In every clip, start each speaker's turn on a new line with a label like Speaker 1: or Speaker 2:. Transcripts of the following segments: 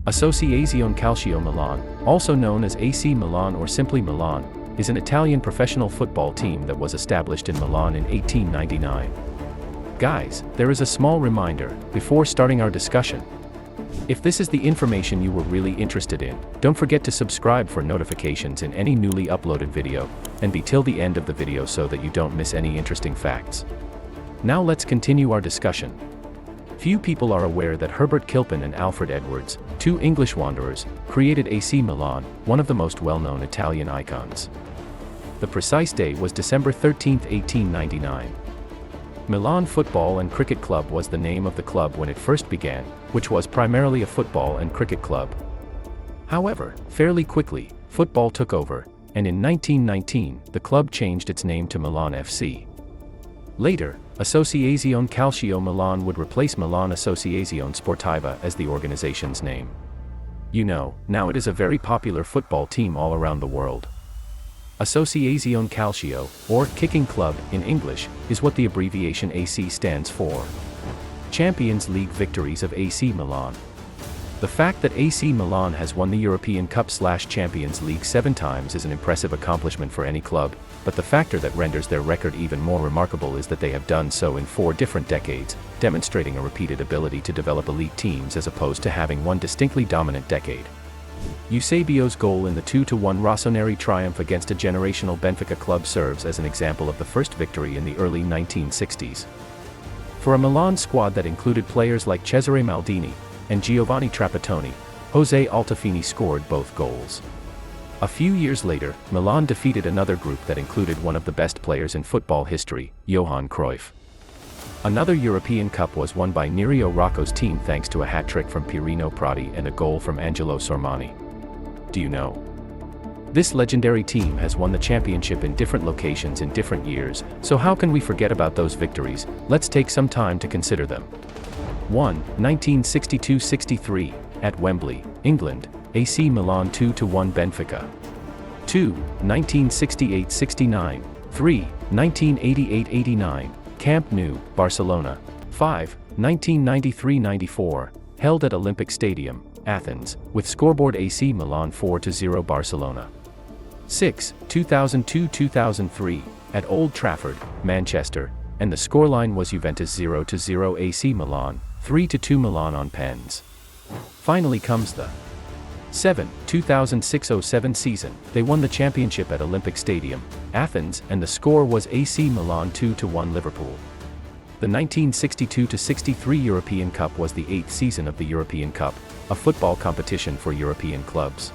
Speaker 1: Associazione Calcio Milan, also known as AC Milan or simply Milan, is an Italian professional football team that was established in Milan in 1899. Guys, there is a small reminder before starting our discussion. If this is the information you were really interested in, don't forget to subscribe for notifications in any newly uploaded video, and be till the end of the video so that you don't miss any interesting facts. Now let's continue our discussion. Few people are aware that Herbert Kilpin and Alfred Edwards, two English wanderers, created AC Milan, one of the most well-known Italian icons. The precise day was December 13, 1899. Milan Football and Cricket Club was the name of the club when it first began, which was primarily a football and cricket club. However, fairly quickly, football took over, and in 1919, the club changed its name to Milan FC. Later, Associazione Calcio Milan would replace Milan Associazione Sportiva as the organization's name. You know, now it is a very popular football team all around the world. Associazione Calcio, or Kicking Club in English, is what the abbreviation AC stands for. Champions League victories of AC Milan. The fact that AC Milan has won the European Cup/Champions League 7 times is an impressive accomplishment for any club, but the factor that renders their record even more remarkable is that they have done so in 4 different decades, demonstrating a repeated ability to develop elite teams as opposed to having one distinctly dominant decade. Eusebio's goal in the 2-1 Rossoneri triumph against a generational Benfica club serves as an example of the first victory in the early 1960s. For a Milan squad that included players like Cesare Maldini and Giovanni Trapattoni, Jose Altafini scored both goals. A few years later, Milan defeated another group that included one of the best players in football history, Johan Cruyff. Another European Cup was won by Nerio Rocco's team thanks to a hat-trick from Pirino Prati and a goal from Angelo Sormani. Do you know? This legendary team has won the championship in different locations in different years, so how can we forget about those victories? Let's take some time to consider them. 1. 1962-63, at Wembley, England, AC Milan 2-1 Benfica. 2. 1968-69. 3. 1988-89. Camp Nou, Barcelona. 5. 1993-94, held at Olympic Stadium, Athens, with scoreboard AC Milan 4-0 Barcelona. 6. 2002-2003, at Old Trafford, Manchester, and the scoreline was Juventus 0-0 AC Milan, 3-2 Milan on pens. Finally comes the 7. 2006-07 season. They won the championship at Olympic Stadium, Athens, and the score was AC Milan 2-1 Liverpool. The 1962-63 European Cup was the 8th season of the European Cup, a football competition for European clubs.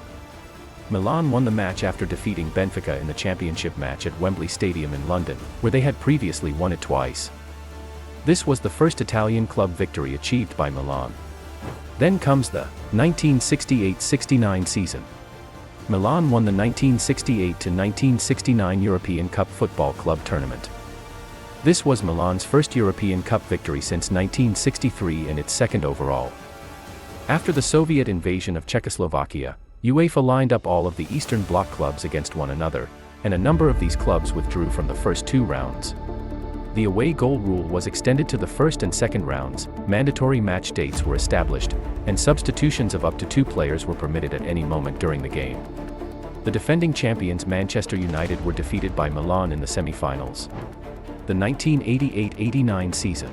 Speaker 1: Milan won the match after defeating Benfica in the championship match at Wembley Stadium in London, where they had previously won it twice. This was the first Italian club victory achieved by Milan. Then comes the 1968-69 season. Milan won the 1968-1969 European Cup Football Club Tournament. This was Milan's first European Cup victory since 1963 and its second overall. After the Soviet invasion of Czechoslovakia, UEFA lined up all of the Eastern Bloc clubs against one another, and a number of these clubs withdrew from the first 2 rounds. The away goal rule was extended to the first and second rounds, mandatory match dates were established, and substitutions of up to 2 players were permitted at any moment during the game. The defending champions Manchester United were defeated by Milan in the semi-finals. The 1988-89 season.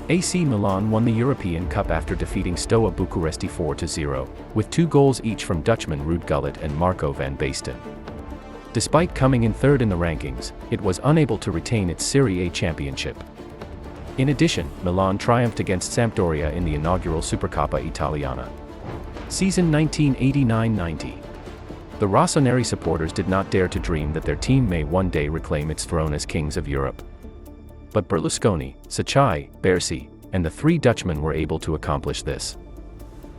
Speaker 1: AC Milan won the European Cup after defeating Steaua Bucuresti 4-0, with 2 goals each from Dutchman Ruud Gullit and Marco van Basten. Despite coming in third in the rankings, it was unable to retain its Serie A championship. In addition, Milan triumphed against Sampdoria in the inaugural Supercoppa Italiana. Season 1989-90. The Rossoneri supporters did not dare to dream that their team may one day reclaim its throne as kings of Europe. But Berlusconi, Sacchai, Bersi, and the 3 Dutchmen were able to accomplish this.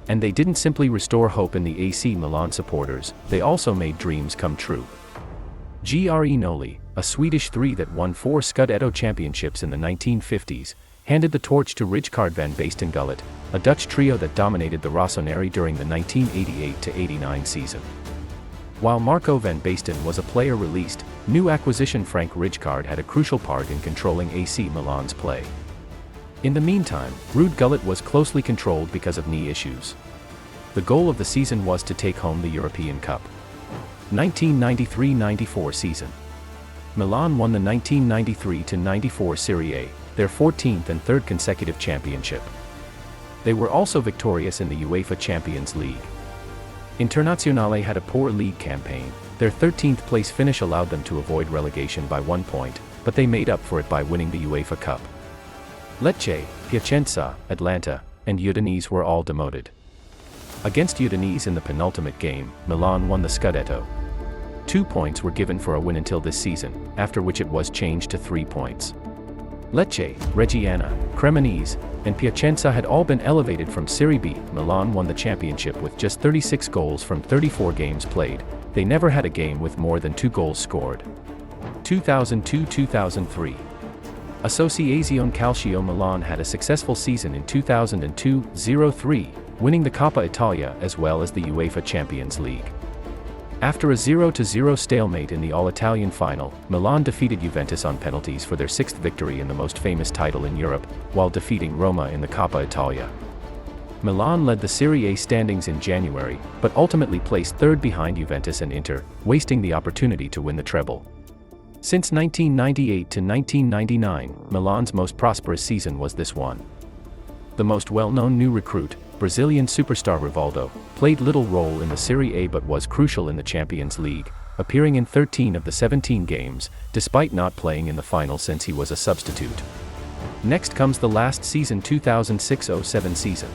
Speaker 1: And they didn't simply restore hope in the AC Milan supporters, they also made dreams come true. Gre Noli, a Swedish 3 that won 4 Scudetto championships in the 1950s, handed the torch to Rijkaard van Basten Gullit, a Dutch trio that dominated the Rossoneri during the 1988-89 season. While Marco van Basten was a player released, new acquisition Frank Rijkaard had a crucial part in controlling AC Milan's play. In the meantime, Ruud Gullit was closely controlled because of knee issues. The goal of the season was to take home the European Cup. 1993-94 season. Milan won the 1993-94 Serie A, their 14th and third consecutive championship. They were also victorious in the UEFA Champions League. Internazionale had a poor league campaign. Their 13th place finish allowed them to avoid relegation by 1 point, but they made up for it by winning the UEFA Cup. Lecce, Piacenza, Atlanta, and Udinese were all demoted. Against Udinese in the penultimate game, Milan won the Scudetto. 2 points were given for a win until this season, after which it was changed to 3 points. Lecce, Reggiana, Cremonese, and Piacenza had all been elevated from Serie B. Milan won the championship with just 36 goals from 34 games played. They never had a game with more than 2 goals scored. 2002-2003. Associazione Calcio Milan had a successful season in 2002-03, winning the Coppa Italia as well as the UEFA Champions League. After a 0-0 stalemate in the All-Italian final, Milan defeated Juventus on penalties for their 6th victory in the most famous title in Europe, while defeating Roma in the Coppa Italia. Milan led the Serie A standings in January, but ultimately placed third behind Juventus and Inter, wasting the opportunity to win the treble. Since 1998 to 1999, Milan's most prosperous season was this one. The most well-known new recruit, Brazilian superstar Rivaldo, played little role in the Serie A but was crucial in the Champions League, appearing in 13 of the 17 games, despite not playing in the final since he was a substitute. Next comes the last season, 2006-07 season.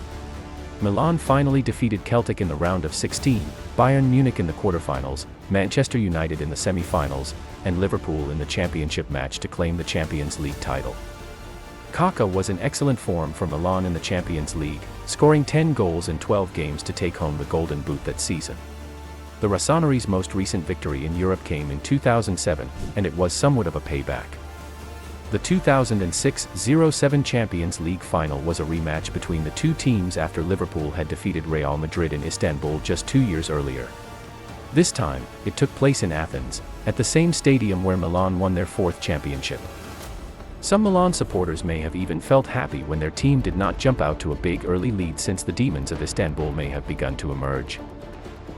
Speaker 1: Milan finally defeated Celtic in the round of 16, Bayern Munich in the quarterfinals, Manchester United in the semi-finals, and Liverpool in the championship match to claim the Champions League title. Kaká was in excellent form for Milan in the Champions League, scoring 10 goals in 12 games to take home the Golden Boot that season. The Rossoneri's most recent victory in Europe came in 2007, and it was somewhat of a payback. The 2006-07 Champions League final was a rematch between the two teams after Liverpool had defeated Real Madrid in Istanbul just 2 years earlier. This time, it took place in Athens, at the same stadium where Milan won their 4th championship. Some Milan supporters may have even felt happy when their team did not jump out to a big early lead, since the demons of Istanbul may have begun to emerge.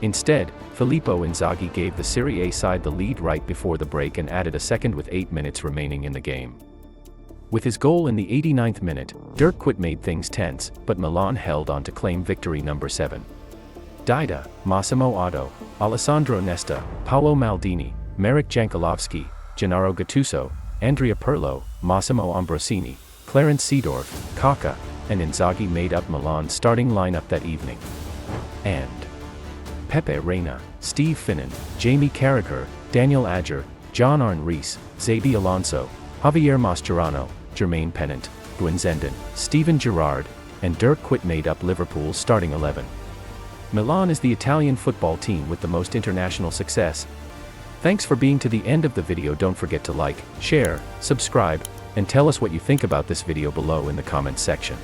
Speaker 1: Instead, Filippo Inzaghi gave the Serie A side the lead right before the break and added a second with 8 minutes remaining in the game. With his goal in the 89th minute, Dirk Kuyt made things tense, but Milan held on to claim victory number 7. Dida, Massimo Otto, Alessandro Nesta, Paolo Maldini, Marek Jankulovski, Gennaro Gattuso, Andrea Pirlo, Massimo Ambrosini, Clarence Seedorf, Kaká, and Inzaghi made up Milan's starting lineup that evening. And Pepe Reina, Steve Finnan, Jamie Carragher, Daniel Agger, John Arne Riis, Xabi Alonso, Javier Mascherano, Jermaine Pennant, Gwen Zenden, Steven Gerrard, and Dirk Kuyt made up Liverpool's starting 11. Milan is the Italian football team with the most international success. Thanks for being to the end of the video. Don't forget to like, share, subscribe, and tell us what you think about this video below in the comments section.